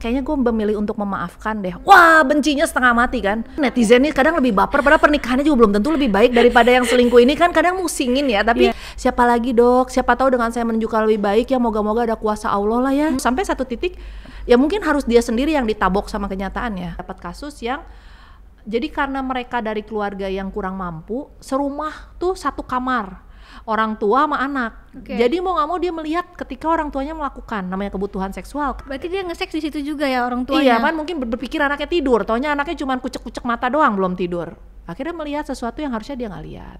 kayaknya gue memilih untuk memaafkan deh. Wah, bencinya setengah mati kan. Netizen ini kadang lebih baper, padahal pernikahannya juga belum tentu lebih baik daripada yang selingkuh ini kan kadang musingin ya. Tapi siapa lagi dok, siapa tahu dengan saya menunjukkan lebih baik ya, moga-moga ada kuasa Allah lah ya. Sampai satu titik ya mungkin harus dia sendiri yang ditabok sama kenyataannya. Dapat kasus yang jadi karena mereka dari keluarga yang kurang mampu, serumah tuh satu kamar, orang tua sama anak. Jadi mau nggak mau dia melihat ketika orang tuanya melakukan namanya kebutuhan seksual. Berarti dia nge-seks di situ juga ya orang tuanya? Iya kan, mungkin berpikir anaknya tidur, taunya anaknya cuma kucek-kucek mata doang belum tidur. Akhirnya melihat sesuatu yang harusnya dia nggak lihat.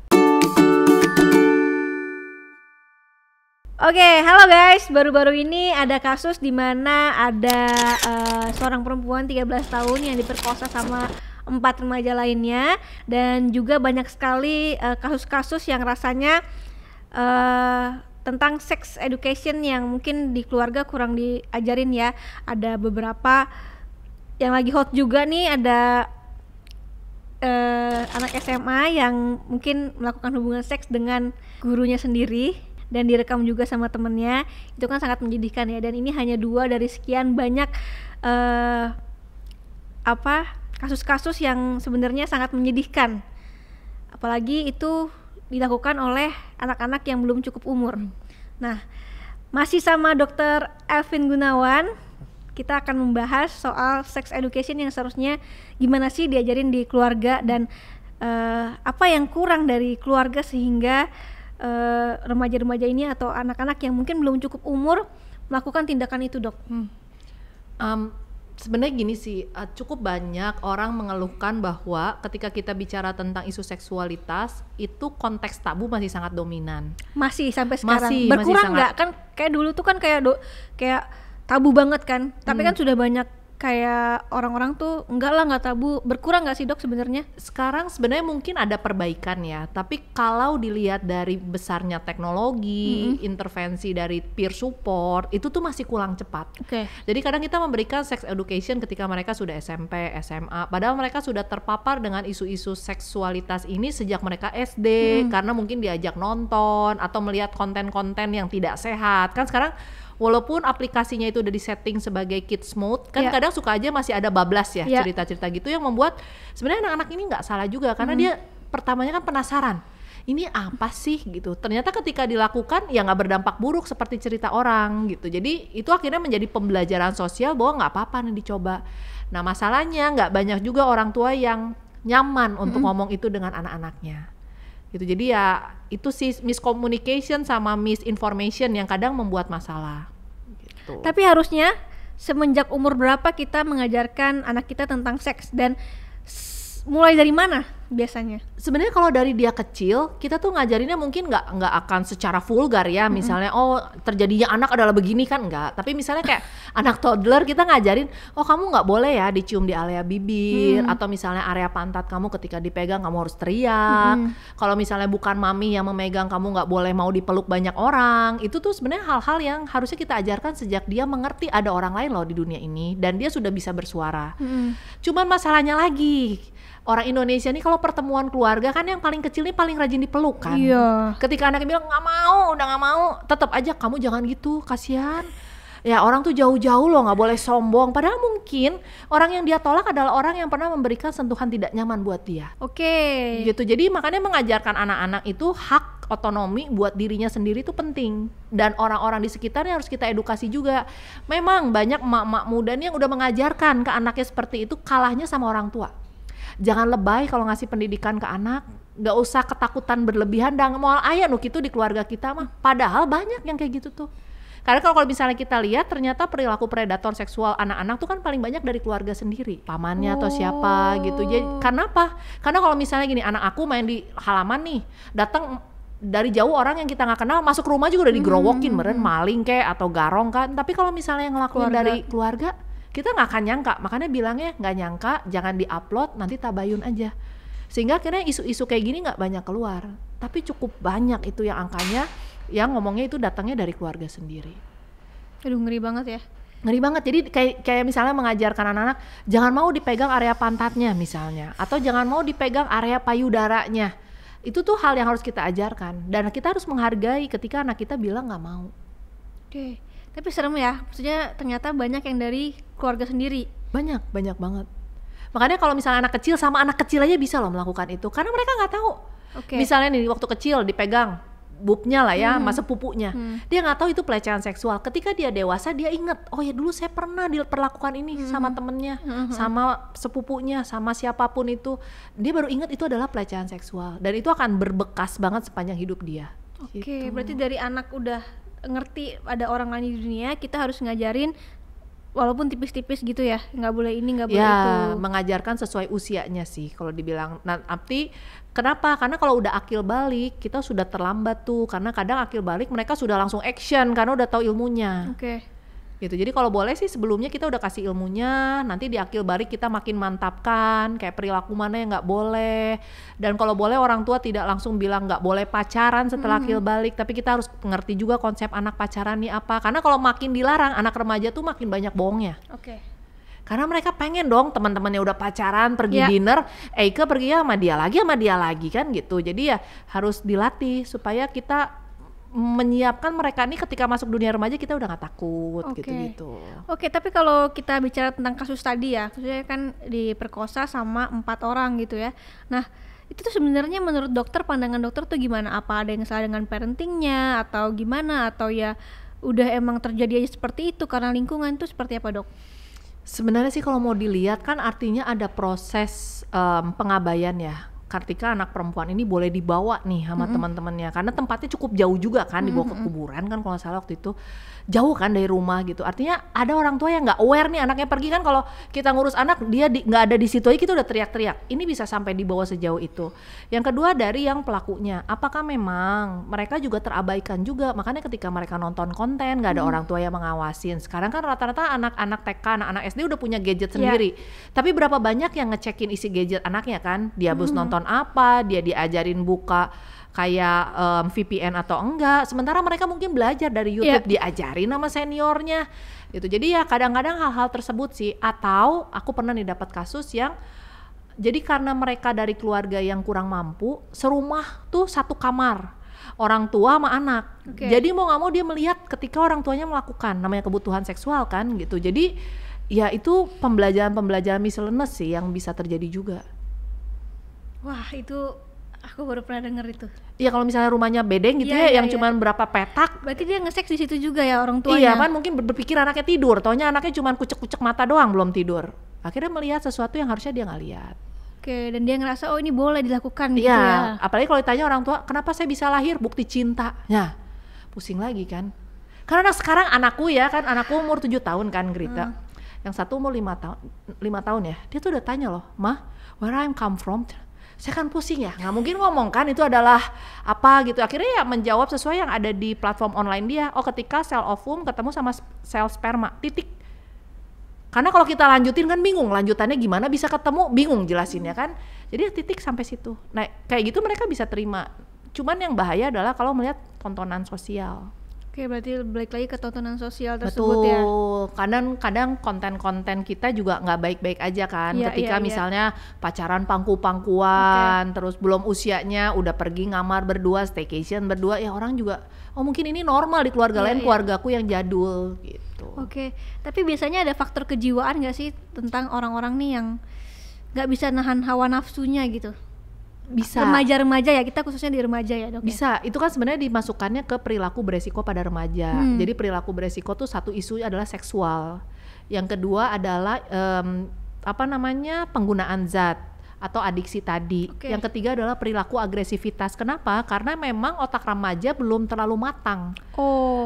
Oke, halo guys. Baru-baru ini ada kasus di mana ada seorang perempuan 13 tahun yang diperkosa sama 4 remaja lainnya, dan juga banyak sekali kasus-kasus yang rasanya tentang sex education yang mungkin di keluarga kurang diajarin ya. Ada beberapa yang lagi hot juga nih, ada anak SMA yang mungkin melakukan hubungan seks dengan gurunya sendiri dan direkam juga sama temennya. Itu kan sangat menyedihkan ya, dan ini hanya 2 dari sekian banyak kasus-kasus yang sebenarnya sangat menyedihkan, apalagi itu dilakukan oleh anak-anak yang belum cukup umur. Nah, masih sama Dr. Elvin Gunawan, kita akan membahas soal sex education yang seharusnya gimana sih diajarin di keluarga, dan apa yang kurang dari keluarga sehingga remaja-remaja ini atau anak-anak yang mungkin belum cukup umur melakukan tindakan itu, dok. Sebenarnya gini sih, cukup banyak orang mengeluhkan bahwa ketika kita bicara tentang isu seksualitas itu konteks tabu masih sangat dominan. Masih sampai sekarang. Masih berkurang nggak? sangat. Kan kayak dulu tuh kan kayak tabu banget kan. Tapi kan sudah banyak kayak orang-orang tuh enggak lah, nggak tabu. Berkurang nggak sih, dok, sebenarnya? Sekarang sebenarnya mungkin ada perbaikan ya, tapi kalau dilihat dari besarnya teknologi, intervensi dari peer support, itu tuh masih kurang cepat. Jadi kadang kita memberikan sex education ketika mereka sudah SMP, SMA, padahal mereka sudah terpapar dengan isu-isu seksualitas ini sejak mereka SD, karena mungkin diajak nonton atau melihat konten-konten yang tidak sehat. Kan sekarang walaupun aplikasinya itu udah disetting sebagai kids mode, kan kadang suka aja masih ada bablas ya, cerita-cerita gitu yang membuat sebenarnya anak-anak ini nggak salah juga, karena dia pertamanya kan penasaran, ini apa sih gitu. Ternyata ketika dilakukan ya nggak berdampak buruk seperti cerita orang gitu. Jadi itu akhirnya menjadi pembelajaran sosial bahwa nggak apa-apa nih dicoba. Nah masalahnya nggak banyak juga orang tua yang nyaman untuk ngomong itu dengan anak-anaknya gitu. Jadi ya itu sih miscommunication sama misinformation yang kadang membuat masalah gitu. Tapi harusnya semenjak umur berapa kita mengajarkan anak kita tentang seks, dan mulai dari mana biasanya? Sebenarnya kalau dari dia kecil, kita tuh ngajarinnya mungkin nggak akan secara vulgar ya, misalnya oh terjadinya anak adalah begini kan, enggak. Tapi misalnya kayak anak toddler kita ngajarin, oh kamu nggak boleh ya dicium di area bibir, atau misalnya area pantat kamu ketika dipegang kamu harus teriak. Kalau misalnya bukan mami yang memegang, kamu nggak boleh mau dipeluk banyak orang. Itu tuh sebenarnya hal-hal yang harusnya kita ajarkan sejak dia mengerti ada orang lain loh di dunia ini, dan dia sudah bisa bersuara. Cuman masalahnya lagi, orang Indonesia nih kalau pertemuan keluarga kan yang paling kecil nih paling rajin dipeluk kan. Ketika anaknya bilang nggak mau, udah nggak mau, tetap aja kamu jangan gitu, kasihan. Ya orang tuh jauh-jauh loh, nggak boleh sombong. Padahal mungkin orang yang dia tolak adalah orang yang pernah memberikan sentuhan tidak nyaman buat dia. Gitu. Jadi makanya mengajarkan anak-anak itu hak otonomi buat dirinya sendiri itu penting, dan orang-orang di sekitarnya harus kita edukasi juga. Memang banyak emak-emak muda nih yang udah mengajarkan ke anaknya seperti itu, kalahnya sama orang tua. Jangan lebay kalau ngasih pendidikan ke anak, nggak usah ketakutan berlebihan, dan mau ayah nuk itu di keluarga kita mah. Padahal banyak yang kayak gitu tuh. Karena kalau misalnya kita lihat ternyata perilaku predator seksual anak-anak tuh kan paling banyak dari keluarga sendiri, pamannya atau siapa gitu. Jadi karena apa? Karena kalau misalnya gini, anak aku main di halaman nih, datang dari jauh orang yang kita nggak kenal masuk rumah juga udah digerowokin, meren maling kayak atau garong kan. Tapi kalau misalnya yang ngelakuin dari keluarga, kita nggak akan nyangka. Makanya bilangnya nggak nyangka, jangan diupload, nanti tabayun aja. Sehingga akhirnya isu-isu kayak gini nggak banyak keluar, tapi cukup banyak itu yang angkanya yang ngomongnya itu datangnya dari keluarga sendiri. Aduh, ngeri banget ya. Ngeri banget. Jadi kayak misalnya mengajarkan anak-anak jangan mau dipegang area pantatnya misalnya, atau jangan mau dipegang area payudaranya. Itu tuh hal yang harus kita ajarkan, dan kita harus menghargai ketika anak kita bilang nggak mau. Tapi serem ya, maksudnya ternyata banyak yang dari keluarga sendiri. Banyak banget. Makanya kalau misalnya anak kecil sama anak kecil aja bisa loh melakukan itu, karena mereka nggak tahu. Misalnya nih waktu kecil dipegang bubnya lah ya, sama sepupunya, dia nggak tahu itu pelecehan seksual. Ketika dia dewasa dia inget, oh ya dulu saya pernah diperlakukan ini sama temennya, sama sepupunya, sama siapapun itu. Dia baru inget itu adalah pelecehan seksual, dan itu akan berbekas banget sepanjang hidup dia. Gitu. Berarti dari anak udah ngerti ada orang lain di dunia, kita harus ngajarin walaupun tipis-tipis gitu ya, nggak boleh ini, nggak boleh itu. Mengajarkan sesuai usianya sih kalau dibilang. Nah, arti kenapa? Karena kalau udah akil balik kita sudah terlambat tuh, karena kadang akil balik mereka sudah langsung action karena udah tahu ilmunya. Gitu. Jadi kalau boleh sih sebelumnya kita udah kasih ilmunya, nanti di akil balik kita makin mantapkan kayak perilaku mana yang nggak boleh. Dan kalau boleh orang tua tidak langsung bilang nggak boleh pacaran setelah akil balik, tapi kita harus ngerti juga konsep anak pacaran nih apa. Karena kalau makin dilarang, anak remaja tuh makin banyak bohongnya. Karena mereka pengen dong teman-temannya udah pacaran, pergi dinner, Eike pergi sama dia lagi kan gitu. Jadi ya harus dilatih supaya kita menyiapkan mereka nih ketika masuk dunia remaja kita udah nggak takut gitu-gitu. Tapi kalau kita bicara tentang kasus tadi ya, maksudnya kan diperkosa sama 4 orang gitu ya. Nah itu tuh sebenarnya menurut dokter, pandangan dokter tuh gimana? Apa ada yang salah dengan parentingnya atau gimana? Atau ya udah emang terjadi aja seperti itu karena lingkungan, tuh seperti apa dok? Sebenarnya sih kalau mau dilihat kan artinya ada proses pengabaian ya. Ketika anak perempuan ini boleh dibawa nih sama teman-temannya, karena tempatnya cukup jauh juga kan, dibawa ke kuburan kan kalau nggak salah waktu itu, jauh kan dari rumah gitu. Artinya ada orang tua yang nggak aware nih anaknya pergi kan, kalau kita ngurus anak dia nggak ada di situ aja kita udah teriak-teriak. Ini bisa sampai dibawa sejauh itu. Yang kedua dari yang pelakunya, apakah memang mereka juga terabaikan juga, makanya ketika mereka nonton konten nggak ada orang tua yang mengawasin. Sekarang kan rata-rata anak-anak TK, anak-anak SD udah punya gadget sendiri, tapi berapa banyak yang ngecekin isi gadget anaknya kan, dia habis nonton apa, dia diajarin buka kayak VPN atau enggak, sementara mereka mungkin belajar dari YouTube, diajarin sama seniornya gitu. Jadi ya kadang-kadang hal-hal tersebut sih. Atau aku pernah nih dapat kasus yang jadi karena mereka dari keluarga yang kurang mampu, serumah tuh satu kamar, orang tua sama anak. Jadi mau nggak mau dia melihat ketika orang tuanya melakukan, namanya kebutuhan seksual kan gitu. Jadi ya itu pembelajaran miscellaneous sih yang bisa terjadi juga. Wah itu aku baru pernah denger itu. Iya kalau misalnya rumahnya bedeng gitu yang cuman berapa petak. Berarti dia nge-seks di situ juga ya orang Iya tuanya. kan mungkin berpikir anaknya tidur, taunya anaknya cuman kucek-kucek mata doang belum tidur. Akhirnya melihat sesuatu yang harusnya dia nggak lihat. Dan dia ngerasa oh ini boleh dilakukan gitu ya. Apalagi kalau ditanya orang tua, kenapa saya bisa lahir? Bukti cinta. Nah, pusing lagi kan. Karena sekarang anakku umur 7 tahun kan Grita. Yang satu umur 5 tahun ya. Dia tuh udah tanya loh, "Mah, where I come from?" Saya kan pusing ya, nggak mungkin ngomong kan itu adalah apa gitu. Akhirnya ya menjawab sesuai yang ada di platform online dia. Oh ketika sel ovum ketemu sama sel sperma, titik. Karena kalau kita lanjutin kan bingung, lanjutannya gimana bisa ketemu, bingung jelasinnya kan. Jadi titik sampai situ. Nah kayak gitu mereka bisa terima. Cuman yang bahaya adalah kalau melihat tontonan sosial. Berarti balik lagi ke tontonan sosial tersebut. Betul. Kadang-kadang konten-konten kita juga nggak baik-baik aja kan. Ketika misalnya pacaran pangku-pangkuan, terus belum usianya udah pergi ngamar berdua, staycation berdua, ya orang juga oh mungkin ini normal di keluarga lain, keluargaku yang jadul gitu. Tapi biasanya ada faktor kejiwaan nggak sih tentang orang-orang nih yang nggak bisa nahan hawa nafsunya gitu? Bisa. Remaja-remaja ya, kita khususnya di remaja ya dok. Bisa, itu kan sebenarnya dimasukkannya ke perilaku beresiko pada remaja. Jadi perilaku beresiko tuh satu isu adalah seksual, yang kedua adalah penggunaan zat atau adiksi tadi. Yang ketiga adalah perilaku agresivitas. Kenapa? Karena memang otak remaja belum terlalu matang.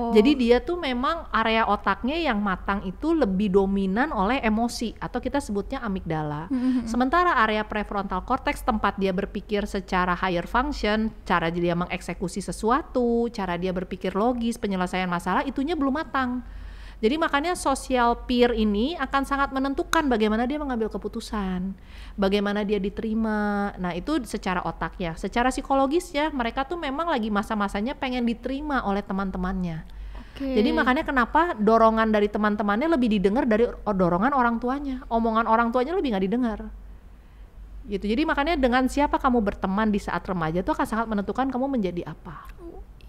Jadi dia tuh memang area otaknya yang matang itu lebih dominan oleh emosi atau kita sebutnya amigdala. Sementara area prefrontal cortex tempat dia berpikir secara higher function, cara dia mengeksekusi sesuatu, cara dia berpikir logis, penyelesaian masalah itunya belum matang. Jadi makanya social peer ini akan sangat menentukan bagaimana dia mengambil keputusan, bagaimana dia diterima. Nah itu secara otaknya, secara psikologisnya mereka tuh memang lagi masa-masanya pengen diterima oleh teman-temannya. Jadi makanya kenapa dorongan dari teman-temannya lebih didengar dari dorongan orang tuanya, omongan orang tuanya lebih nggak didengar. Gitu. Jadi makanya dengan siapa kamu berteman di saat remaja itu akan sangat menentukan kamu menjadi apa.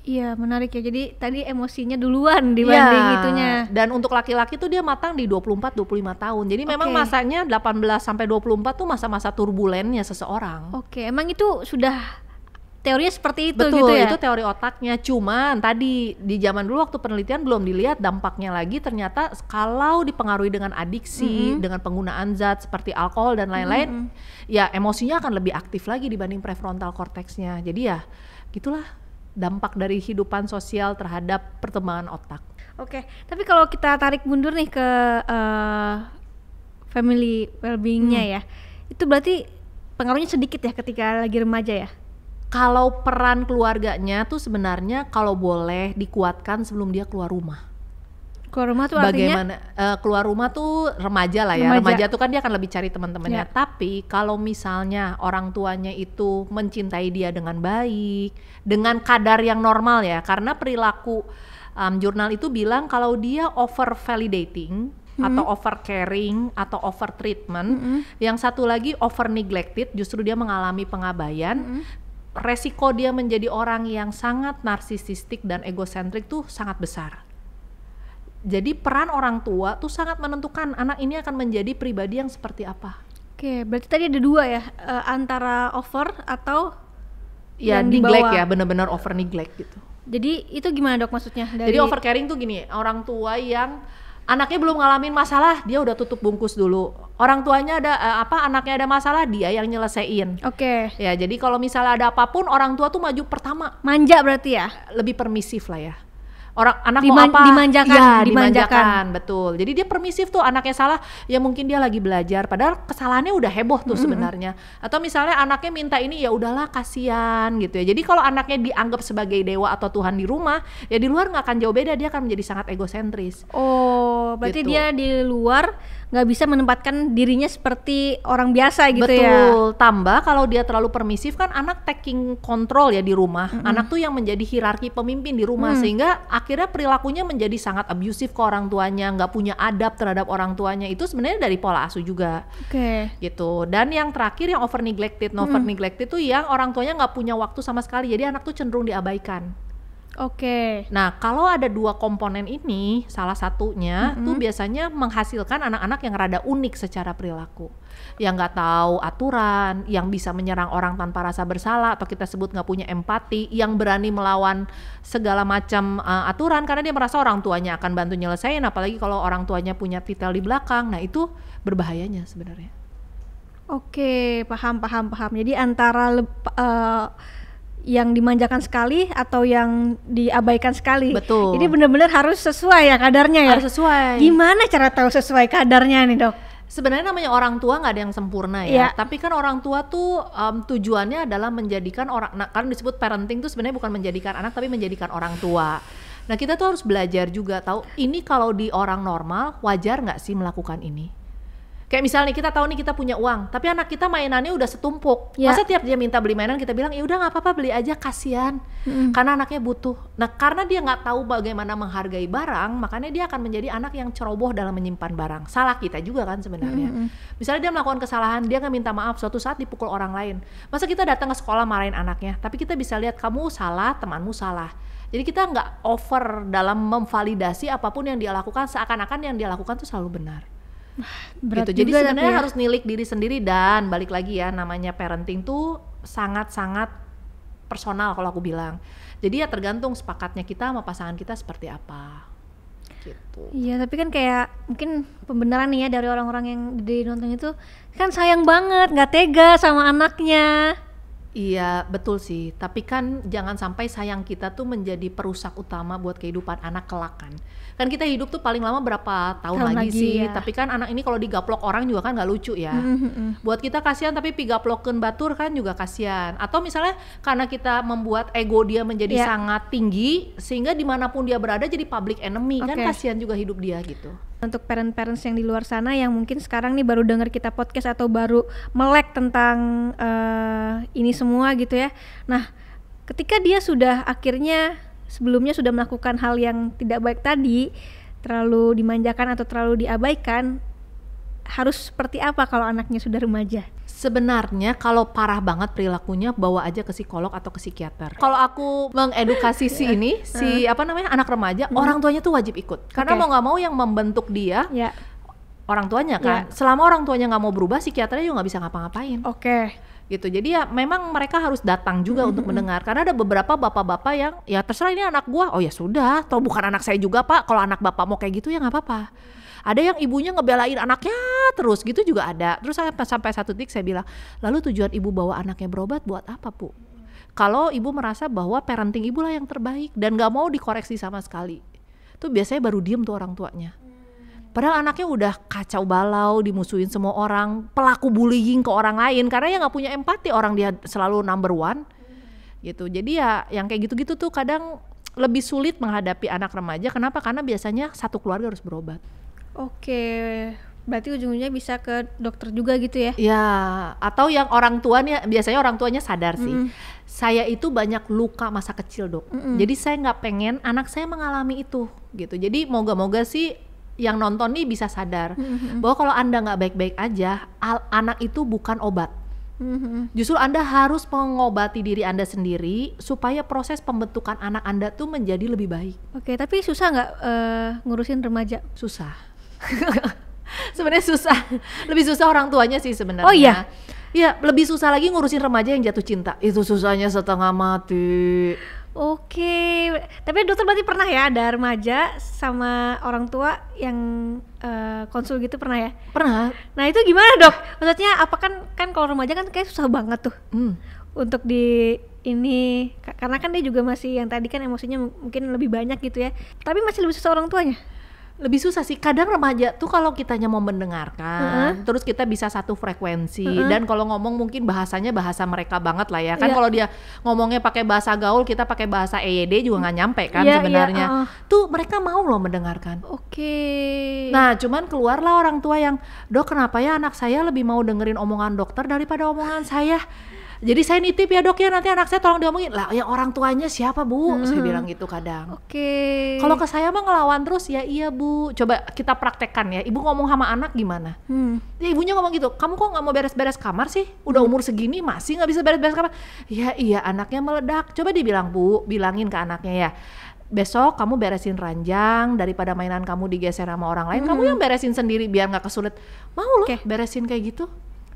Iya, menarik ya. Jadi tadi emosinya duluan dibanding Iya, itunya. dan untuk laki-laki tuh dia matang di 24-25 tahun. Jadi memang Oke. masanya 18 sampai 24 tuh masa-masa turbulennya seseorang. Oke, emang itu sudah teorinya seperti itu Betul, gitu ya? itu teori otaknya. Cuman tadi di zaman dulu waktu penelitian belum dilihat dampaknya lagi. Ternyata kalau dipengaruhi dengan adiksi, dengan penggunaan zat seperti alkohol dan lain-lain, ya emosinya akan lebih aktif lagi dibanding prefrontal cortexnya. Jadi ya gitulah dampak dari kehidupan sosial terhadap perkembangan otak. Oke, tapi kalau kita tarik mundur nih ke family well-being-nya ya, itu berarti pengaruhnya sedikit ya ketika lagi remaja ya? Kalau peran keluarganya tuh sebenarnya kalau boleh dikuatkan sebelum dia keluar rumah. Keluar rumah tuh artinya? Bagaimana keluar rumah tuh remaja lah ya. Remaja tuh kan dia akan lebih cari teman-temannya. Ya. Tapi kalau misalnya orang tuanya itu mencintai dia dengan baik, dengan kadar yang normal ya. Karena perilaku jurnal itu bilang kalau dia over validating atau over caring atau over treatment, yang satu lagi over neglected, justru dia mengalami pengabaian. Resiko dia menjadi orang yang sangat narsisistik dan egosentrik tuh sangat besar. Jadi peran orang tua tuh sangat menentukan anak ini akan menjadi pribadi yang seperti apa. Oke, berarti tadi ada dua ya, antara over atau Ya yang neglect dibawa. ya, benar-benar over neglect gitu. Jadi itu gimana dok maksudnya? Jadi over caring tuh gini, orang tua yang anaknya belum ngalamin masalah, dia udah tutup bungkus dulu. Orang tuanya ada anaknya ada masalah, dia yang nyelesain. Oke, Ya, jadi kalau misalnya ada apapun, orang tua tuh maju pertama, manja berarti ya? lebih permisif lah ya. Orang anak mau apa? Dimanjakan, Ya, dimanjakan. dimanjakan, betul. Jadi dia permisif tuh, anaknya salah, ya mungkin dia lagi belajar, padahal kesalahannya udah heboh tuh sebenarnya. Atau misalnya anaknya minta ini, ya udahlah kasihan gitu ya. Jadi kalau anaknya dianggap sebagai dewa atau Tuhan di rumah, ya di luar nggak akan jauh beda, dia akan menjadi sangat egosentris. Oh, berarti Gitu. dia di luar nggak bisa menempatkan dirinya seperti orang biasa gitu ya? Betul, tambah kalau dia terlalu permisif kan anak taking control ya di rumah. Anak tuh yang menjadi hierarki pemimpin di rumah, sehingga akhirnya perilakunya menjadi sangat abusif ke orang tuanya, nggak punya adab terhadap orang tuanya. Itu sebenarnya dari pola asuh juga. Oke. Gitu. Dan yang terakhir yang over neglected tuh yang orang tuanya nggak punya waktu sama sekali, jadi anak tuh cenderung diabaikan. Oke. Nah, kalau ada dua komponen ini, salah satunya tuh biasanya menghasilkan anak-anak yang rada unik secara perilaku, yang nggak tahu aturan, yang bisa menyerang orang tanpa rasa bersalah atau kita sebut nggak punya empati, yang berani melawan segala macam aturan karena dia merasa orang tuanya akan bantu nyelesain, apalagi kalau orang tuanya punya titel di belakang. Nah, itu berbahayanya sebenarnya. Oke, paham. Jadi antara yang dimanjakan sekali atau yang diabaikan sekali. Betul. Jadi benar-benar harus sesuai ya kadarnya ya. Harus sesuai. Gimana cara tahu sesuai kadarnya nih dok? Sebenarnya namanya orang tua nggak ada yang sempurna Iya. ya. Tapi kan orang tua tuh tujuannya adalah menjadikan orang, nah, kan disebut parenting tuh sebenarnya bukan menjadikan anak tapi menjadikan orang tua. Nah, kita tuh harus belajar juga tahu ini kalau di orang normal wajar nggak sih melakukan ini. Kayak misalnya kita tahu nih kita punya uang, tapi anak kita mainannya udah setumpuk. Ya. Masa tiap dia minta beli mainan kita bilang ya udah nggak apa-apa beli aja, kasihan. Karena anaknya butuh. Nah, karena dia nggak tahu bagaimana menghargai barang, makanya dia akan menjadi anak yang ceroboh dalam menyimpan barang. Salah kita juga kan sebenarnya. Misalnya dia melakukan kesalahan, dia nggak minta maaf, suatu saat dipukul orang lain. Masa kita datang ke sekolah marahin anaknya, tapi kita bisa lihat kamu salah, temanmu salah. Jadi kita nggak over dalam memvalidasi apapun yang dia lakukan, seakan-akan yang dia lakukan tuh selalu benar. Berat Gitu. Jadi juga sebenarnya tapi ya. harus nilik diri sendiri, dan balik lagi ya, namanya parenting tuh sangat-sangat personal kalau aku bilang. Jadi ya tergantung sepakatnya kita sama pasangan kita seperti apa. Gitu. Iya, tapi kan kayak mungkin pembenaran nih ya dari orang-orang yang di nonton itu kan sayang banget, nggak tega sama anaknya. Iya betul sih, tapi kan jangan sampai sayang kita tuh menjadi perusak utama buat kehidupan anak kelak kan. Kan kita hidup tuh paling lama berapa tahun lagi sih, ya. tapi kan anak ini kalau digaplok orang juga kan nggak lucu ya. Buat kita kasihan, tapi pigaplokeun batur kan juga kasihan. Atau misalnya karena kita membuat ego dia menjadi Ya. sangat tinggi, sehingga dimanapun dia berada jadi public enemy, kan Oke. kasihan juga hidup dia gitu. Untuk parents-parents yang di luar sana yang mungkin sekarang nih baru dengar kita podcast atau baru melek tentang ini semua gitu ya. Nah, ketika dia sudah akhirnya sebelumnya sudah melakukan hal yang tidak baik tadi, terlalu dimanjakan atau terlalu diabaikan, harus seperti apa kalau anaknya sudah remaja? Sebenarnya kalau parah banget perilakunya, bawa aja ke psikolog atau ke psikiater. Kalau aku mengedukasi anak remaja, orang tuanya tuh wajib ikut. Karena mau nggak mau yang membentuk dia orang tuanya kan. Selama orang tuanya nggak mau berubah, psikiaternya juga nggak bisa ngapa-ngapain. Gitu. Jadi ya memang mereka harus datang juga untuk mendengar, karena ada beberapa bapak-bapak yang ya terserah ini anak gua, oh ya sudah, toh bukan anak saya juga Pak, kalau anak bapak mau kayak gitu ya nggak apa-apa. Ada yang ibunya ngebelain anaknya terus gitu juga ada. Terus sampai satu titik saya bilang, lalu tujuan ibu bawa anaknya berobat buat apa Bu? Kalau ibu merasa bahwa parenting ibu lah yang terbaik dan nggak mau dikoreksi sama sekali, tuh biasanya baru diem tuh orang tuanya. Padahal anaknya udah kacau balau, dimusuhin semua orang, pelaku bullying ke orang lain, karena ya nggak punya empati, orang dia selalu number one gitu. Jadi ya yang kayak gitu-gitu tuh kadang lebih sulit menghadapi anak remaja. Kenapa? Karena biasanya satu keluarga harus berobat. Berarti ujungnya bisa ke dokter juga gitu ya? Ya, atau yang orang tuanya, biasanya orang tuanya sadar sih, saya itu banyak luka masa kecil Dok. Jadi saya nggak pengen anak saya mengalami itu gitu. Jadi moga-moga sih yang nonton nih bisa sadar bahwa kalau Anda nggak baik-baik aja, anak itu bukan obat. Justru Anda harus mengobati diri Anda sendiri supaya proses pembentukan anak Anda tuh menjadi lebih baik. Tapi susah nggak ngurusin remaja? Susah. Sebenarnya susah. Lebih susah orang tuanya sih sebenarnya. Oh iya? Iya, lebih susah lagi ngurusin remaja yang jatuh cinta. Itu susahnya setengah mati. Tapi dokter berarti pernah ya ada remaja sama orang tua yang konsul gitu, pernah ya? Pernah. Nah itu gimana Dok? Maksudnya apa kan kalau remaja kan kayak susah banget tuh untuk karena kan dia juga masih yang tadi kan emosinya mungkin lebih banyak gitu ya, tapi masih lebih susah orang tuanya. Lebih susah sih, kadang remaja tuh kalau kitanya mau mendengarkan, terus kita bisa satu frekuensi, dan kalau ngomong mungkin bahasanya bahasa mereka banget lah ya, kan kalau dia ngomongnya pakai bahasa gaul, kita pakai bahasa EYD juga nggak nyampe kan sebenarnya. Tuh mereka mau loh mendengarkan. Nah cuman keluarlah orang tua yang, Dok kenapa ya anak saya lebih mau dengerin omongan dokter daripada omongan saya. Jadi saya nitip ya Dok ya, nanti anak saya tolong diomongin. Lah ya orang tuanya siapa Bu? Saya bilang gitu kadang. Kalau ke saya mah ngelawan terus, ya iya Bu. Coba kita praktekkan ya, ibu ngomong sama anak gimana? Ya ibunya ngomong gitu, kamu kok gak mau beres-beres kamar sih? Udah umur segini masih gak bisa beres-beres kamar? Ya iya, anaknya meledak. Coba dibilang Bu, bilangin ke anaknya ya, besok kamu beresin ranjang, daripada mainan kamu digeser sama orang lain, kamu yang beresin sendiri biar gak kesulit. Mau loh beresin kayak gitu.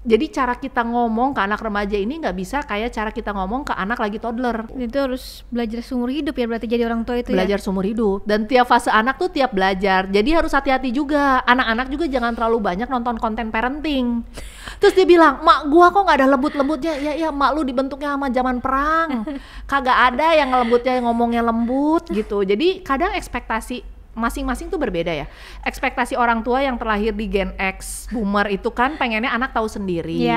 Jadi cara kita ngomong ke anak remaja ini nggak bisa kayak cara kita ngomong ke anak lagi toddler. Itu harus belajar seumur hidup ya berarti jadi orang tua itu belajar ya? Seumur hidup, dan tiap fase anak tuh tiap belajar. Jadi harus hati-hati juga. Anak-anak juga jangan terlalu banyak nonton konten parenting. Terus dia bilang, mak gua kok nggak ada lembut-lembutnya. Ya mak lu dibentuknya sama zaman perang. Kagak ada yang lembutnya, yang ngomongnya lembut gitu. Jadi kadang ekspektasi masing-masing tuh berbeda ya. Ekspektasi orang tua yang terlahir di Gen X, boomer itu kan pengennya anak tahu sendiri,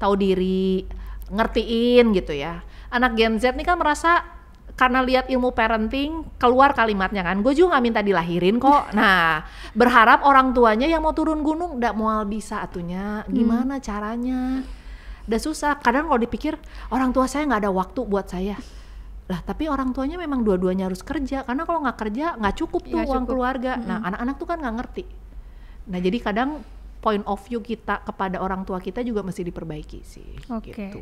tahu diri, ngertiin gitu ya. Anak Gen Z nih kan merasa karena lihat ilmu parenting keluar kalimatnya kan, gue juga nggak minta dilahirin kok. Nah berharap orang tuanya yang mau turun gunung nggak mau bisa atunya, gimana caranya? Udah susah. Kadang kalau dipikir orang tua saya nggak ada waktu buat saya. Lah tapi orang tuanya memang dua-duanya harus kerja, karena kalau nggak kerja nggak cukup tuh uang keluarga. Nah anak-anak tuh kan nggak ngerti. Nah jadi kadang point of view kita kepada orang tua kita juga mesti diperbaiki sih. Gitu.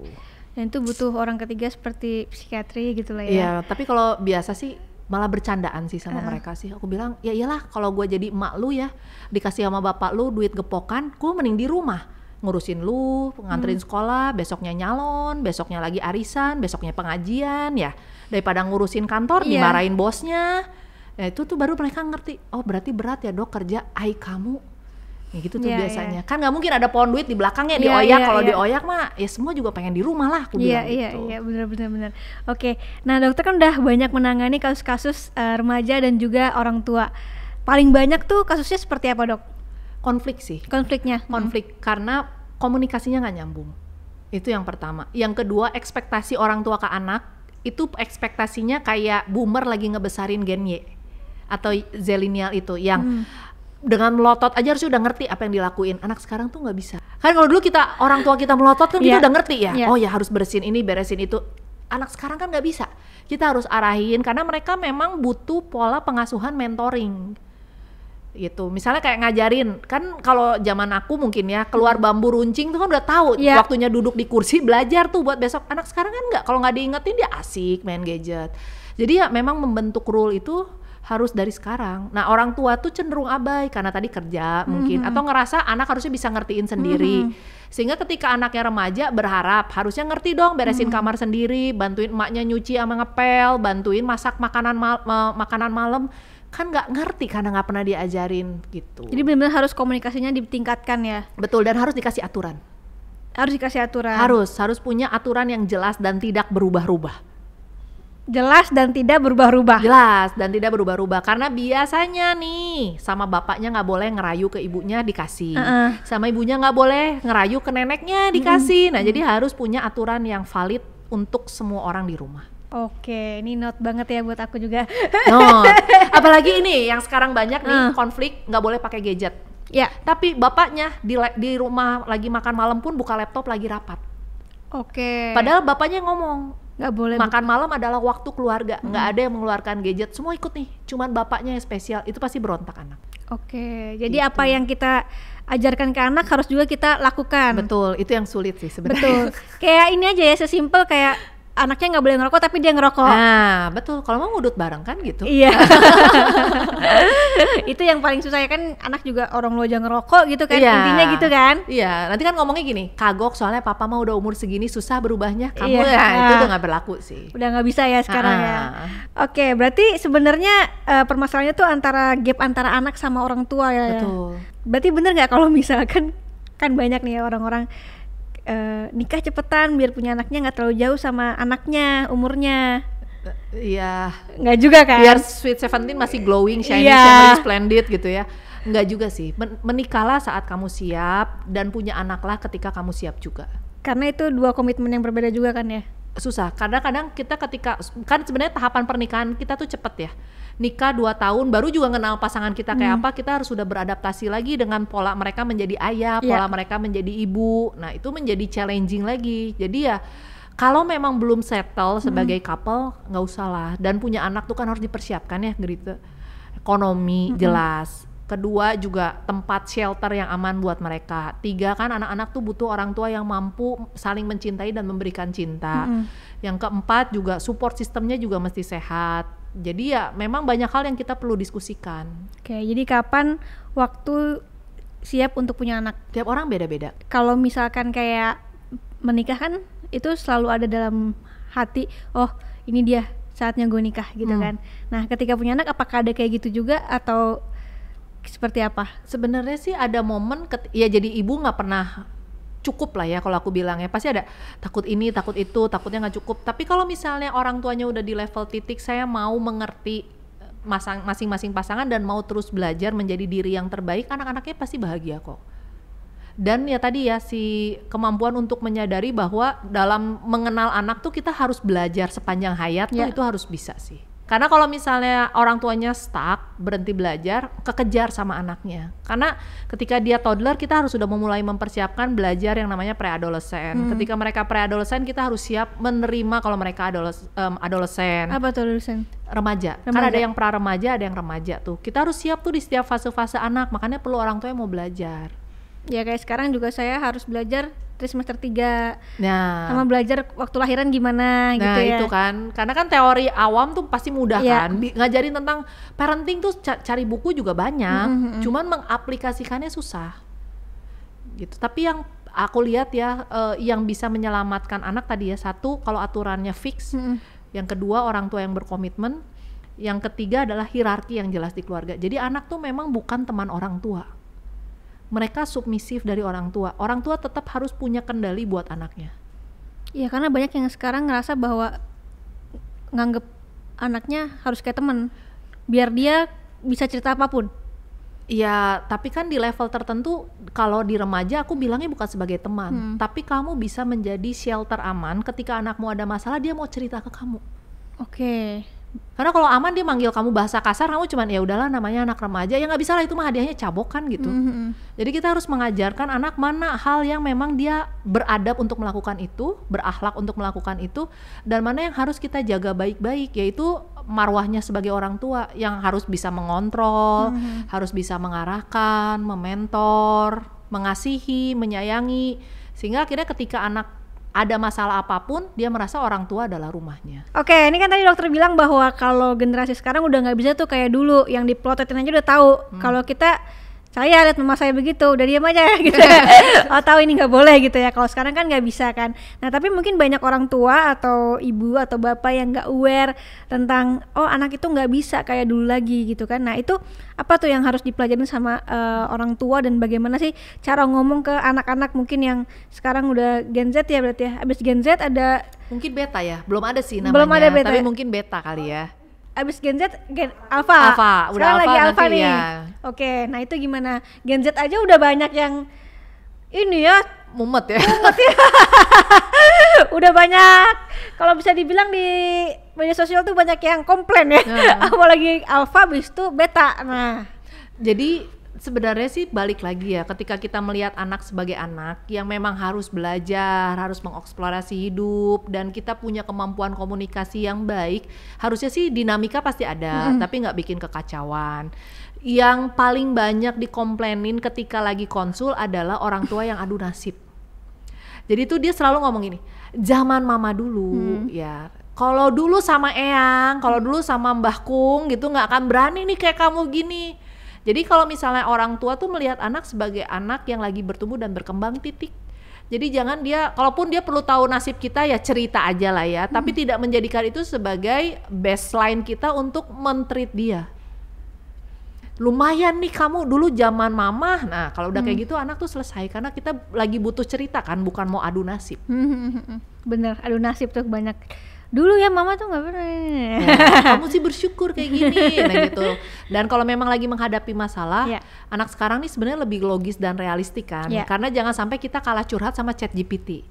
Dan itu butuh orang ketiga seperti psikiatri gitu lah ya. Iya, tapi kalau biasa sih malah bercandaan sih sama mereka sih. Aku bilang ya iyalah, kalau gue jadi emak lu ya, dikasih sama bapak lu duit gepokan, gue mending di rumah ngurusin lu, nganterin sekolah, besoknya nyalon, besoknya lagi arisan, besoknya pengajian ya, daripada ngurusin kantor dimarahin bosnya. Ya itu tuh baru mereka ngerti, oh berarti berat ya Dok kerja, ai kamu ya gitu tuh biasanya. Kan nggak mungkin ada pohon duit di belakangnya dioyak. Kalau dioyak mah ya semua juga pengen di rumah lah, aku bilang gitu. Iya benar. Oke, nah dokter kan udah banyak menangani kasus-kasus remaja dan juga orang tua. Paling banyak tuh kasusnya seperti apa Dok? Konflik sih. Konflik karena komunikasinya nggak nyambung. Itu yang pertama. Yang kedua, ekspektasi orang tua ke anak itu ekspektasinya kayak boomer lagi ngebesarin Gen Y atau zillennial itu yang dengan melotot aja harus udah ngerti apa yang dilakuin. Anak sekarang tuh nggak bisa. Kan kalau dulu orang tua kita melotot kan kita udah ngerti ya. Oh ya harus beresin ini, beresin itu. Anak sekarang kan nggak bisa. Kita harus arahin karena mereka memang butuh pola pengasuhan mentoring. Gitu. Misalnya kayak ngajarin, kan kalau zaman aku mungkin ya keluar bambu runcing tuh kan udah tahu Iya. waktunya duduk di kursi belajar tuh buat besok. Anak sekarang kan nggak, kalau nggak diingetin dia asik main gadget. Jadi ya memang membentuk rule itu harus dari sekarang. Nah orang tua tuh cenderung abai karena tadi kerja mungkin, atau ngerasa anak harusnya bisa ngertiin sendiri. Sehingga ketika anaknya remaja berharap harusnya ngerti dong beresin kamar sendiri, bantuin emaknya nyuci sama ngepel, bantuin masak makanan makanan malam. Kan nggak ngerti karena nggak pernah diajarin gitu. Jadi benar-benar harus komunikasinya ditingkatkan ya. Betul, dan harus dikasih aturan. Harus dikasih aturan. Harus punya aturan yang jelas dan tidak berubah-ubah. Jelas dan tidak berubah-ubah. Jelas dan tidak berubah-ubah, karena biasanya nih sama bapaknya nggak boleh ngerayu ke ibunya dikasih, sama ibunya nggak boleh ngerayu ke neneknya dikasih. Nah jadi harus punya aturan yang valid untuk semua orang di rumah. Oke, ini note banget ya buat aku juga. No, apalagi ini yang sekarang banyak nih konflik nggak boleh pakai gadget. Ya. Tapi bapaknya di rumah lagi makan malam pun buka laptop lagi rapat. Oke. Padahal bapaknya ngomong nggak boleh makan malam adalah waktu keluarga, nggak ada yang mengeluarkan gadget, semua ikut nih. Cuman bapaknya yang spesial, itu pasti berontak anak. Oke, jadi apa yang kita ajarkan ke anak harus juga kita lakukan. Betul, itu yang sulit sih sebenarnya. Betul. Kayak ini aja ya, sesimpel kayak anaknya nggak boleh ngerokok tapi dia ngerokok. Nah, betul. Kalau mau ngudut bareng kan gitu. Iya. Itu yang paling susah ya kan, anak juga orang lu aja ngerokok gitu kan, intinya gitu kan. Iya, nanti kan ngomongnya gini, kagok soalnya papa mah udah umur segini susah berubahnya, kamu Iya. itu udah nggak berlaku sih. Udah nggak bisa ya sekarang ya. Oke, berarti sebenarnya permasalahannya tuh antara gap antara anak sama orang tua ya. Betul. Berarti bener nggak kalau misalkan kan banyak nih ya orang-orang nikah cepetan biar punya anaknya nggak terlalu jauh sama anaknya umurnya. Iya. Nggak juga kan? Biar Sweet 17 masih glowing, shiny, Iya. shimmery, splendid gitu ya. Nggak juga sih. Menikahlah saat kamu siap dan punya anaklah ketika kamu siap juga. Karena itu dua komitmen yang berbeda juga kan ya. Susah. Kadang-kadang kita ketika kan sebenarnya tahapan pernikahan kita tuh cepet ya. Nikah 2 tahun baru juga kenal pasangan kita kayak apa, kita harus sudah beradaptasi lagi dengan pola mereka menjadi ayah, pola mereka menjadi ibu. Nah, itu menjadi challenging lagi. Jadi ya kalau memang belum settle sebagai couple, nggak usah lah. Dan punya anak tuh kan harus dipersiapkan ya, gitu. Ekonomi jelas. Kedua juga tempat shelter yang aman buat mereka. 3 kan anak-anak tuh butuh orang tua yang mampu saling mencintai dan memberikan cinta. Yang keempat juga support sistemnya juga mesti sehat. Jadi ya memang banyak hal yang kita perlu diskusikan. Oke, jadi kapan waktu siap untuk punya anak? Tiap orang beda-beda. Kalau misalkan kayak menikah kan itu selalu ada dalam hati, oh ini dia saatnya gue nikah gitu kan. Nah ketika punya anak apakah ada kayak gitu juga atau seperti apa? Sebenarnya sih ada momen ya jadi ibu nggak pernah cukup lah ya kalau aku bilang ya, pasti ada takut ini takut itu, takutnya nggak cukup. Tapi kalau misalnya orang tuanya udah di level titik saya mau mengerti masing-masing pasangan dan mau terus belajar menjadi diri yang terbaik, anak-anaknya pasti bahagia kok. Dan ya tadi ya si kemampuan untuk menyadari bahwa dalam mengenal anak tuh kita harus belajar sepanjang hayat tuh itu harus bisa sih. Karena kalau misalnya orang tuanya stuck, berhenti belajar, kekejar sama anaknya. Karena ketika dia toddler, kita harus sudah memulai mempersiapkan belajar yang namanya pre-adolescent. Ketika mereka pre-adolescent, kita harus siap menerima kalau mereka adolescent. Apa tuh adolescent? Remaja. Kan ada yang pra-remaja, ada yang remaja tuh. Kita harus siap tuh di setiap fase-fase anak, makanya perlu orang tua yang mau belajar. Ya kayak sekarang juga saya harus belajar semester 3 sama belajar waktu lahiran gimana gitu ya. Nah itu kan, karena kan teori awam tuh pasti mudah kan, ngajarin tentang parenting tuh cari buku juga banyak, cuman mengaplikasikannya susah gitu. Tapi yang aku lihat ya, yang bisa menyelamatkan anak tadi ya, satu kalau aturannya fix, yang kedua orang tua yang berkomitmen, yang ketiga adalah hierarki yang jelas di keluarga. Jadi anak tuh memang bukan teman orang tua, mereka submisif dari orang tua. Orang tua tetap harus punya kendali buat anaknya. Iya, karena banyak yang sekarang ngerasa bahwa nganggep anaknya harus kayak teman, biar dia bisa cerita apapun. Iya, tapi kan di level tertentu, kalau di remaja aku bilangnya bukan sebagai teman, tapi kamu bisa menjadi shelter aman ketika anakmu ada masalah, dia mau cerita ke kamu. Oke. Karena kalau aman dia manggil kamu bahasa kasar, kamu cuman ya udahlah namanya anak remaja, ya nggak bisa lah, itu mah hadiahnya cabok kan gitu. Jadi kita harus mengajarkan anak mana hal yang memang dia beradab untuk melakukan itu, berakhlak untuk melakukan itu, dan mana yang harus kita jaga baik-baik, yaitu marwahnya sebagai orang tua yang harus bisa mengontrol, harus bisa mengarahkan, mementor, mengasihi, menyayangi, sehingga akhirnya ketika anak ada masalah apapun, dia merasa orang tua adalah rumahnya. Oke, ini kan tadi dokter bilang bahwa kalau generasi sekarang udah nggak bisa tuh kayak dulu, yang diplototin aja udah tahu. Kalau kita, saya lihat mama saya begitu, udah diam aja gitu. Oh tahu ini nggak boleh gitu ya. Kalau sekarang kan nggak bisa kan. Nah tapi mungkin banyak orang tua atau ibu atau bapak yang nggak aware tentang oh anak itu nggak bisa kayak dulu lagi gitu kan. Nah itu apa tuh yang harus dipelajarin sama orang tua, dan bagaimana sih cara ngomong ke anak-anak mungkin yang sekarang udah Gen Z ya berarti ya. Abis Gen Z ada mungkin beta ya, belum ada sih namanya. Belum ada beta, tapi mungkin beta kali ya. Abis Gen Z, Alpha. Udah sekarang Alpha lagi Alpha nanti nih. ya. Oke, nah itu gimana? Gen Z aja udah banyak yang ini ya, Mumet ya. udah banyak. Kalau bisa dibilang di media sosial tuh banyak yang komplain ya. Apalagi Alpha, abis itu Beta. Nah, jadi sebenarnya sih balik lagi ya, ketika kita melihat anak sebagai anak yang memang harus belajar, harus mengeksplorasi hidup, dan kita punya kemampuan komunikasi yang baik, harusnya sih dinamika pasti ada, tapi nggak bikin kekacauan. Yang paling banyak dikomplainin ketika lagi konsul adalah orang tua yang adu nasib. Jadi tuh dia selalu ngomong gini, zaman mama dulu ya, kalau dulu sama Eyang, kalau dulu sama Mbah Kung gitu nggak akan berani nih kayak kamu gini. Jadi kalau misalnya orang tua tuh melihat anak sebagai anak yang lagi bertumbuh dan berkembang, titik. Jadi jangan dia, kalaupun dia perlu tahu nasib kita ya cerita aja lah ya, tapi tidak menjadikan itu sebagai baseline kita untuk men-treat dia. Lumayan nih kamu dulu zaman mama. Nah kalau udah kayak gitu anak tuh selesai, karena kita lagi butuh cerita kan, bukan mau adu nasib. bener, adu nasib tuh banyak. Dulu ya mama tuh nggak pernah. Kamu sih bersyukur kayak gini, nah gitu. Dan kalau memang lagi menghadapi masalah, anak sekarang nih sebenarnya lebih logis dan realistik kan. Karena jangan sampai kita kalah curhat sama ChatGPT.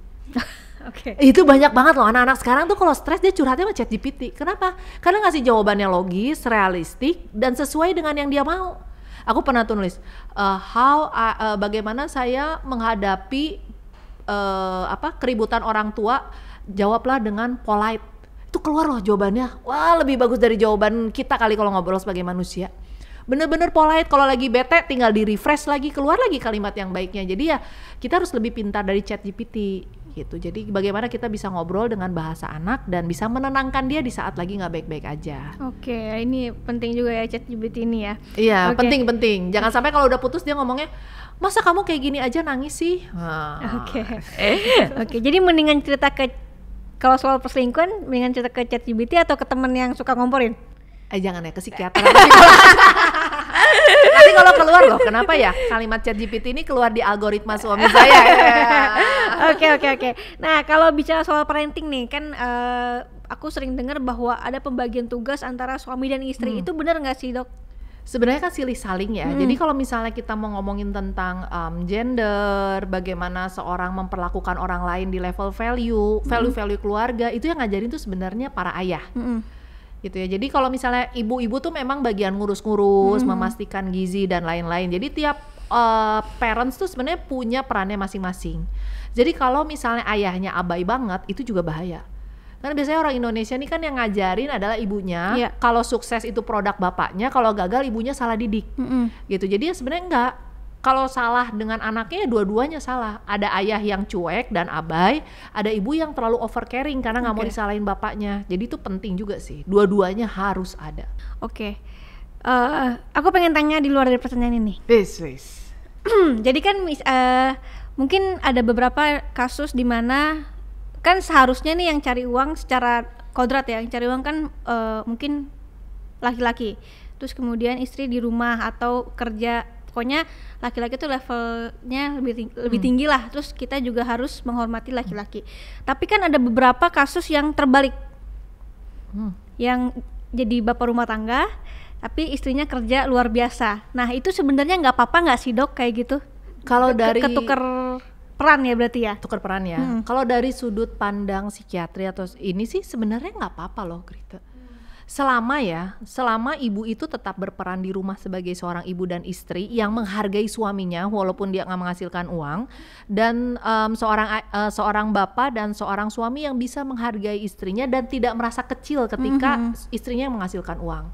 Itu banyak banget loh anak-anak sekarang tuh kalau stres dia curhatnya sama ChatGPT. Kenapa? Karena ngasih jawabannya logis, realistik, dan sesuai dengan yang dia mau. Aku pernah tulis bagaimana saya menghadapi keributan orang tua. Jawablah dengan polite. Itu keluar loh jawabannya. Wah, lebih bagus dari jawaban kita kali kalau ngobrol sebagai manusia. Bener-bener polite. Kalau lagi bete tinggal di refresh lagi, keluar lagi kalimat yang baiknya. Jadi ya kita harus lebih pintar dari ChatGPT gitu. Jadi bagaimana kita bisa ngobrol dengan bahasa anak dan bisa menenangkan dia di saat lagi nggak baik-baik aja. Oke, ini penting juga ya ChatGPT ini ya. Iya, penting. Jangan sampai kalau udah putus dia ngomongnya, masa kamu kayak gini aja nangis sih? Oke, jadi mendingan cerita kalau soal perselingkuhan, mendingan cerita ke ChatGPT atau ke temen yang suka ngomporin? Jangan ya, ke psikiater. Nanti kalau keluar loh, kenapa ya kalimat ChatGPT ini keluar di algoritma suami saya. Oke. Nah kalau bicara soal parenting nih, kan aku sering dengar bahwa ada pembagian tugas antara suami dan istri. Itu benar nggak sih dok? Sebenarnya kan silih saling ya. Jadi kalau misalnya kita mau ngomongin tentang gender, bagaimana seorang memperlakukan orang lain di level value keluarga, itu yang ngajarin tuh sebenarnya para ayah. Gitu ya. Jadi kalau misalnya ibu-ibu tuh memang bagian ngurus-ngurus, memastikan gizi dan lain-lain. Jadi tiap parents tuh sebenarnya punya perannya masing-masing. Jadi kalau misalnya ayahnya abai banget, itu juga bahaya. Karena biasanya orang Indonesia nih kan yang ngajarin adalah ibunya. Kalau sukses itu produk bapaknya, kalau gagal ibunya salah didik. Gitu. Jadi ya sebenarnya enggak. Kalau salah dengan anaknya ya dua-duanya salah. Ada ayah yang cuek dan abai, ada ibu yang terlalu overcaring karena nggak mau disalahin bapaknya. Jadi itu penting juga sih. Dua-duanya harus ada. Aku pengen tanya di luar dari pertanyaan ini. Please. Jadi kan mungkin ada beberapa kasus di mana kan seharusnya nih yang cari uang secara kodrat ya, yang cari uang kan mungkin laki-laki, terus kemudian istri di rumah atau kerja, pokoknya laki-laki tuh levelnya lebih tinggi lah, terus kita juga harus menghormati laki-laki. Tapi kan ada beberapa kasus yang terbalik, yang jadi bapak rumah tangga tapi istrinya kerja luar biasa. Nah itu sebenarnya nggak apa-apa nggak sih dok kayak gitu? Kalau dari ketuker peran ya berarti ya? Tukar peran ya. Kalau dari sudut pandang psikiatri atau ini sih sebenarnya nggak apa-apa loh Grita. selama ibu itu tetap berperan di rumah sebagai seorang ibu dan istri yang menghargai suaminya walaupun dia nggak menghasilkan uang, dan seorang bapak dan seorang suami yang bisa menghargai istrinya dan tidak merasa kecil ketika istrinya yang menghasilkan uang.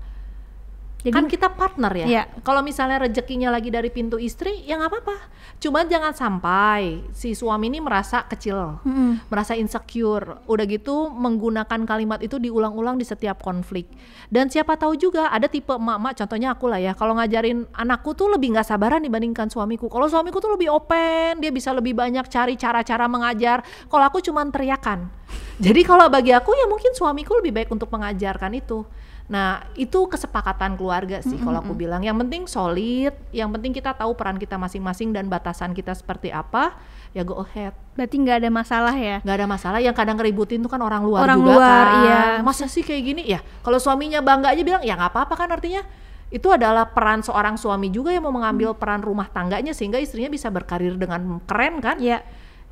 Jadi, kan kita partner ya. Iya. Kalau misalnya rezekinya lagi dari pintu istri, ya nggak apa-apa. Cuma jangan sampai si suami ini merasa kecil, merasa insecure. Udah gitu menggunakan kalimat itu diulang-ulang di setiap konflik. Dan siapa tahu juga ada tipe emak-emak, contohnya aku lah ya. Kalau ngajarin anakku tuh lebih nggak sabaran dibandingkan suamiku. Kalau suamiku tuh lebih open, dia bisa lebih banyak cari cara-cara mengajar. Kalau aku cuma teriakan. Jadi kalau bagi aku ya mungkin suamiku lebih baik untuk mengajarkan itu. Nah itu kesepakatan keluarga sih kalau aku bilang. Yang penting solid, yang penting kita tahu peran kita masing-masing dan batasan kita seperti apa, ya go ahead. Berarti nggak ada masalah ya? Nggak ada masalah, yang kadang ngeributin tuh kan orang luar Orang juga luar, kan. iya. Masa sih kayak gini ya? Kalau suaminya bangga aja bilang ya nggak apa-apa kan, artinya itu adalah peran seorang suami juga yang mau mengambil peran rumah tangganya sehingga istrinya bisa berkarir dengan keren kan. Iya.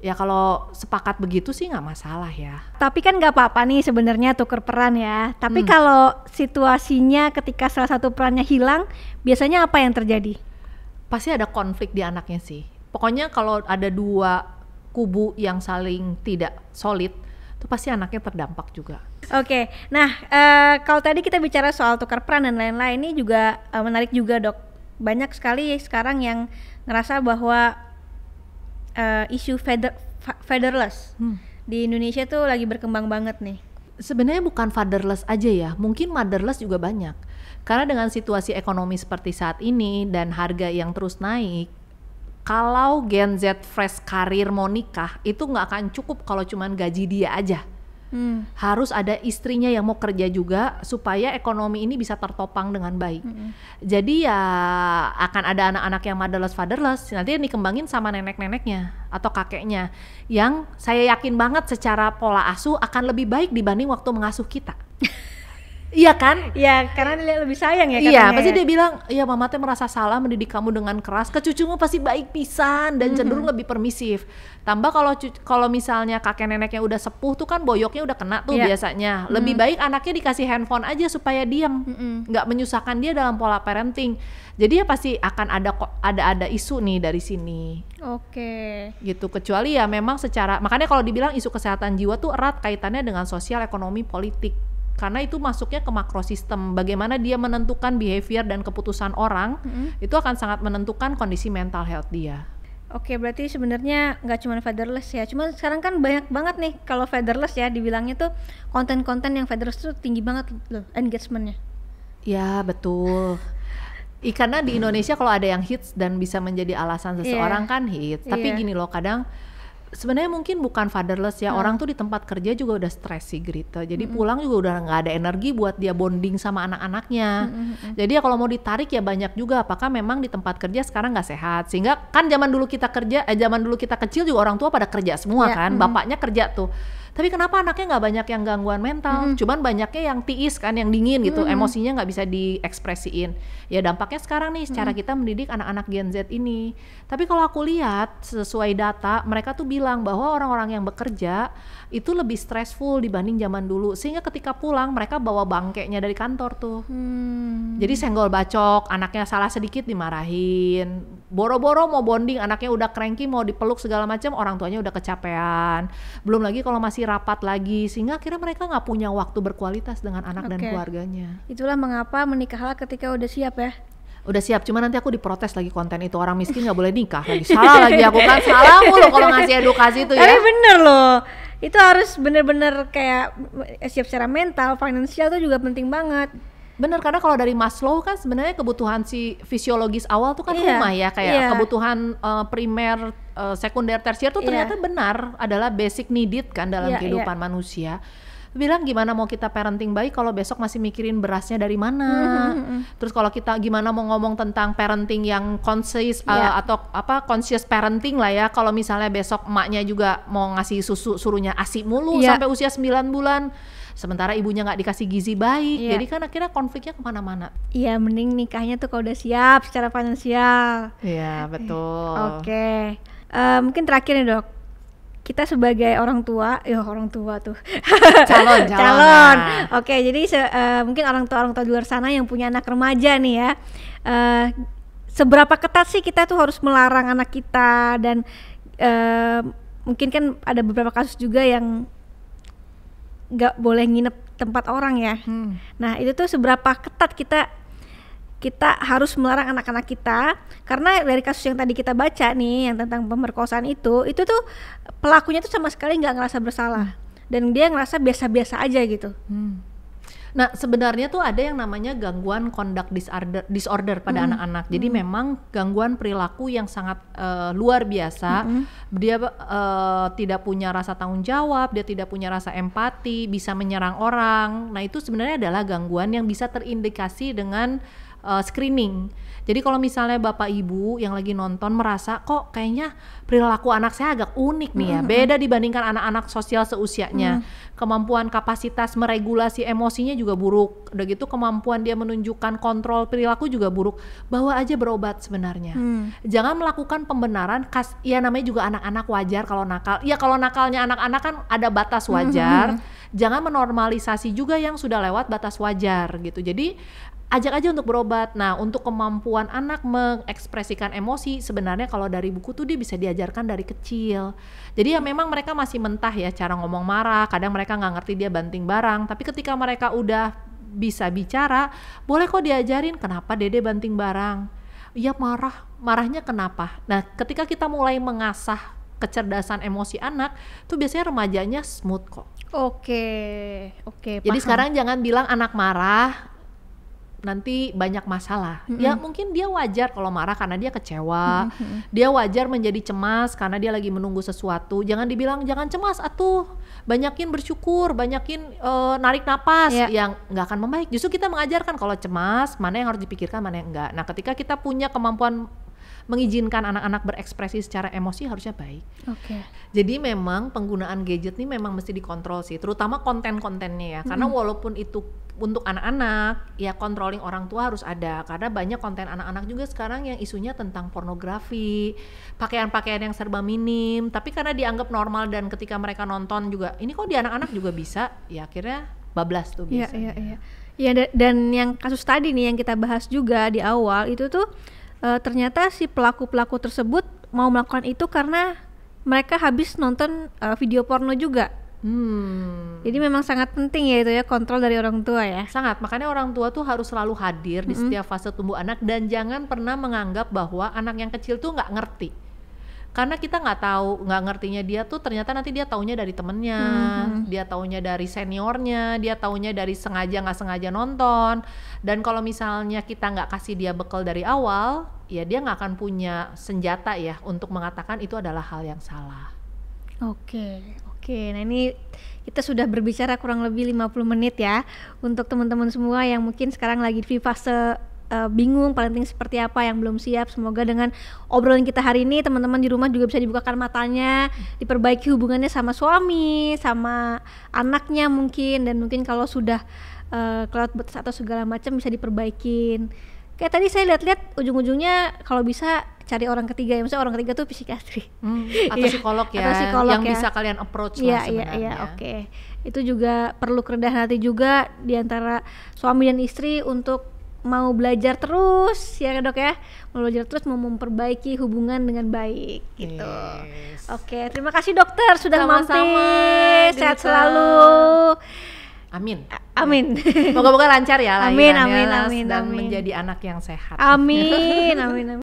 Ya kalau sepakat begitu sih nggak masalah ya. Tapi kan nggak apa-apa nih sebenarnya tuker peran ya. Tapi kalau situasinya ketika salah satu perannya hilang, biasanya apa yang terjadi? Pasti ada konflik di anaknya sih. Pokoknya kalau ada dua kubu yang saling tidak solid, itu pasti anaknya terdampak juga. Oke, nah kalau tadi kita bicara soal tukar peran dan lain-lain, ini juga menarik juga dok. Banyak sekali sekarang yang ngerasa bahwa isu fatherless di Indonesia tuh lagi berkembang banget nih. Sebenarnya bukan fatherless aja ya, mungkin motherless juga banyak. Karena dengan situasi ekonomi seperti saat ini dan harga yang terus naik, kalau Gen Z fresh karir mau nikah itu nggak akan cukup kalau cuman gaji dia aja. Harus ada istrinya yang mau kerja juga supaya ekonomi ini bisa tertopang dengan baik. Jadi ya akan ada anak-anak yang motherless fatherless, nanti dikembangin sama nenek-neneknya atau kakeknya yang saya yakin banget secara pola asuh akan lebih baik dibanding waktu mengasuh kita. Iya kan? Iya, karena dia lebih sayang ya katanya. Iya, pasti dia bilang, iya mama teh merasa salah mendidik kamu dengan keras, ke cucumu pasti baik pisan dan cenderung lebih permisif. Tambah kalau misalnya kakek neneknya udah sepuh tuh kan boyoknya udah kena tuh biasanya. Lebih baik anaknya dikasih handphone aja supaya diam, nggak menyusahkan dia dalam pola parenting. Jadi ya pasti akan ada isu nih dari sini. Oke. Gitu, kecuali ya memang makanya kalau dibilang isu kesehatan jiwa tuh erat kaitannya dengan sosial, ekonomi, politik. Karena itu masuknya ke makrosistem, bagaimana dia menentukan behavior dan keputusan orang, itu akan sangat menentukan kondisi mental health dia. Oke, berarti sebenarnya nggak cuma fatherless ya, cuma sekarang kan banyak banget nih kalau fatherless ya, dibilangnya tuh konten-konten yang fatherless tuh tinggi banget loh engagementnya. Ya betul. Karena di Indonesia kalau ada yang hits dan bisa menjadi alasan seseorang kan hits, tapi gini loh kadang sebenarnya mungkin bukan fatherless ya, orang tuh di tempat kerja juga udah stres sih Grita, jadi pulang juga udah nggak ada energi buat dia bonding sama anak-anaknya. Jadi ya kalau mau ditarik ya banyak juga, apakah memang di tempat kerja sekarang nggak sehat, sehingga kan zaman dulu kita kecil juga orang tua pada kerja semua kan, bapaknya kerja tuh. Tapi kenapa anaknya nggak banyak yang gangguan mental? Cuman banyaknya yang tiis kan, yang dingin gitu, emosinya nggak bisa diekspresiin. Ya dampaknya sekarang nih, secara kita mendidik anak-anak Gen Z ini. Tapi kalau aku lihat sesuai data, mereka tuh bilang bahwa orang-orang yang bekerja itu lebih stressful dibanding zaman dulu. Sehingga ketika pulang mereka bawa bangkainya dari kantor tuh. Jadi senggol bacok, anaknya salah sedikit dimarahin. Boro-boro mau bonding, anaknya udah cranky mau dipeluk segala macam, orang tuanya udah kecapean. Belum lagi kalau masih rapat lagi, sehingga akhirnya mereka nggak punya waktu berkualitas dengan anak dan keluarganya. Itulah mengapa menikahlah ketika udah siap ya. Udah siap, cuman nanti aku diprotes lagi konten itu, orang miskin nggak boleh nikah lagi. Salah lagi aku kan, salah mulu kalau ngasih edukasi itu ya. Tapi bener loh, itu harus bener-bener kayak siap secara mental, finansial tuh juga penting banget. Bener, karena kalau dari Maslow kan sebenarnya kebutuhan si fisiologis awal tuh kan rumah ya, kayak kebutuhan primer, sekunder, tersier tuh ternyata benar adalah basic needed kan dalam kehidupan manusia. Bilang gimana mau kita parenting baik kalau besok masih mikirin berasnya dari mana. Terus kalau kita gimana mau ngomong tentang parenting yang conscious atau conscious parenting lah ya, kalau misalnya besok emaknya juga mau ngasih susu suruhnya ASI mulu sampai usia 9 bulan. Sementara ibunya nggak dikasih gizi baik, jadi kan akhirnya konfliknya kemana-mana. Iya, mending nikahnya tuh kalau udah siap secara finansial. Iya, betul. Oke. Mungkin terakhir nih dok, kita sebagai orang tua tuh calon. Oke, jadi mungkin orang tua di luar sana yang punya anak remaja nih ya, seberapa ketat sih kita tuh harus melarang anak kita, dan mungkin kan ada beberapa kasus juga yang nggak boleh nginep tempat orang ya. Nah itu tuh seberapa ketat kita harus melarang anak-anak kita, karena dari kasus yang tadi kita baca nih yang tentang pemerkosaan itu tuh pelakunya tuh sama sekali nggak ngerasa bersalah dan dia ngerasa biasa-biasa aja gitu. Nah sebenarnya tuh ada yang namanya gangguan conduct disorder pada anak-anak. Jadi memang gangguan perilaku yang sangat luar biasa. Dia tidak punya rasa tanggung jawab, dia tidak punya rasa empati, bisa menyerang orang. Nah itu sebenarnya adalah gangguan yang bisa terindikasi dengan screening. Jadi kalau misalnya bapak ibu yang lagi nonton merasa kok kayaknya perilaku anak saya agak unik nih ya, beda dibandingkan anak-anak sosial seusianya, kemampuan kapasitas meregulasi emosinya juga buruk, udah gitu kemampuan dia menunjukkan kontrol perilaku juga buruk, bawa aja berobat sebenarnya. Jangan melakukan pembenaran, ya namanya juga anak-anak, wajar kalau nakal, ya kalau nakalnya anak-anak kan ada batas wajar, jangan menormalisasi juga yang sudah lewat batas wajar gitu. Jadi ajak aja untuk berobat. Nah untuk kemampuan anak mengekspresikan emosi sebenarnya kalau dari buku tuh dia bisa diajarkan dari kecil. Jadi ya memang mereka masih mentah ya cara ngomong marah, kadang mereka nggak ngerti dia banting barang, tapi ketika mereka udah bisa bicara, boleh kok diajarin kenapa dede banting barang. Iya marahnya kenapa. Nah ketika kita mulai mengasah kecerdasan emosi anak tuh biasanya remajanya smooth kok. Oke, Jadi paham. sekarang jangan bilang anak marah nanti banyak masalah. Ya mungkin dia wajar kalau marah karena dia kecewa, dia wajar menjadi cemas karena dia lagi menunggu sesuatu. Jangan dibilang jangan cemas atuh, banyakin bersyukur, banyakin narik napas, yang nggak akan membaik. Justru kita mengajarkan kalau cemas mana yang harus dipikirkan, mana yang enggak. Nah ketika kita punya kemampuan mengizinkan anak-anak berekspresi secara emosi harusnya baik. Jadi memang penggunaan gadget ini memang mesti dikontrol sih, terutama konten-kontennya ya, karena walaupun itu untuk anak-anak ya controlling orang tua harus ada, karena banyak konten anak-anak juga sekarang yang isunya tentang pornografi, pakaian-pakaian yang serba minim, tapi karena dianggap normal dan ketika mereka nonton juga ini kok di anak-anak juga bisa, ya akhirnya bablas tuh biasanya. Iya, dan yang kasus tadi nih yang kita bahas juga di awal itu tuh ternyata si pelaku-pelaku tersebut mau melakukan itu karena mereka habis nonton video porno juga. Jadi memang sangat penting ya itu ya, kontrol dari orang tua ya. Sangat, makanya orang tua tuh harus selalu hadir di setiap fase tumbuh anak dan jangan pernah menganggap bahwa anak yang kecil tuh nggak ngerti. Karena kita nggak ngertinya dia tuh ternyata nanti dia taunya dari temennya, dia taunya dari seniornya, dia taunya dari sengaja nggak sengaja nonton. Dan kalau misalnya kita nggak kasih dia bekal dari awal, ya dia nggak akan punya senjata ya untuk mengatakan itu adalah hal yang salah. Oke, nah ini kita sudah berbicara kurang lebih 50 menit ya. Untuk teman-teman semua yang mungkin sekarang lagi di fase bingung parenting seperti apa, yang belum siap, semoga dengan obrolan kita hari ini teman-teman di rumah juga bisa dibukakan matanya, diperbaiki hubungannya sama suami, sama anaknya mungkin, dan mungkin kalau sudah kelewat batas atau segala macam bisa diperbaikin. Kayak tadi saya lihat-lihat ujung-ujungnya kalau bisa cari orang ketiga ya, maksudnya orang ketiga tuh psikiatri atau psikolog ya, atau psikolog yang ya. Bisa kalian approach lah sebenarnya. Iya, oke. Itu juga perlu kerendahan hati juga di antara suami dan istri untuk mau belajar terus ya dok ya, mau belajar terus, mau memperbaiki hubungan dengan baik gitu. Oke, terima kasih dokter sudah mampir, sehat selalu. Amin. Moga-moga lancar ya lahirannya amin, dan menjadi anak yang sehat. Amin.